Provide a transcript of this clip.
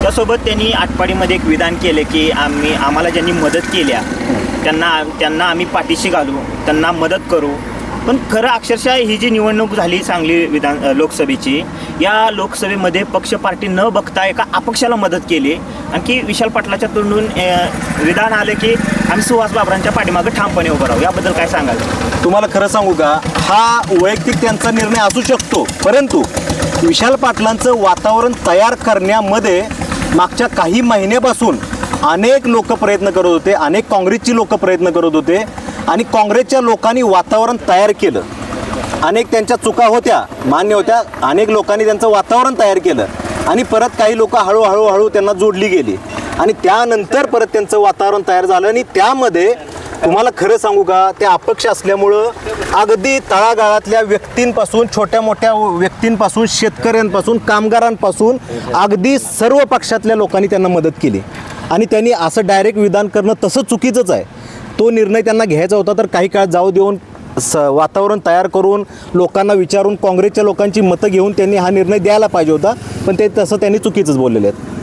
त्यासोबत त्यांनी आटपाडीमध्ये एक विधान केले की आम्हाला ज्यांनी मदत केल्या त्यांना आम्ही पाठीशी घालू, त्यांना मदत करू. पण खरं अक्षरशः ही जी निवडणूक झाली सांगली लोकसभेची, या लोकसभेमध्ये पक्ष पार्टी न बघता एका अपक्षाला मदत केली. आणखी विशाल पाटलाच्या तोंडून विधान आलं की आम्ही सुहास बाबरांच्या पाठीमागे ठामपणे उभं राहू. याबद्दल काय सांगाल? तुम्हाला खरं सांगू का, हा वैयक्तिक त्यांचा निर्णय असू शकतो, परंतु विशाल पाटलांचं वातावरण तयार करण्यामध्ये मागच्या काही महिन्यापासून अनेक लोक प्रयत्न करत होते, अनेक काँग्रेसची लोक प्रयत्न करत होते आणि काँग्रेसच्या लोकांनी वातावरण तयार केलं. अनेक त्यांच्या चुका होत्या, मान्य होत्या, अनेक लोकांनी त्यांचं वातावरण तयार केलं आणि परत काही लोक हळूहळू त्यांना जोडली गेली आणि त्यानंतर परत त्यांचं वातावरण तयार झालं. आणि त्यामध्ये तुम्हाला खरं सांगू का, ते अपक्ष असल्यामुळं अगदी तळागाळातल्या व्यक्तींपासून, छोट्या मोठ्या व्यक्तींपासून, शेतकऱ्यांपासून, कामगारांपासून अगदी सर्व पक्षातल्या लोकांनी त्यांना मदत केली. आणि त्यांनी असं डायरेक्ट विधान करणं तसं चुकीचंच आहे. तो निर्णय त्यांना घ्यायचा होता तर काही काळ जाऊ देऊन वातावरण तयार करून लोकांना विचारून काँग्रेसच्या लोकांची मतं घेऊन त्यांनी हा निर्णय द्यायला पाहिजे होता, पण ते तसं त्यांनी चुकीचंच बोललेले आहेत.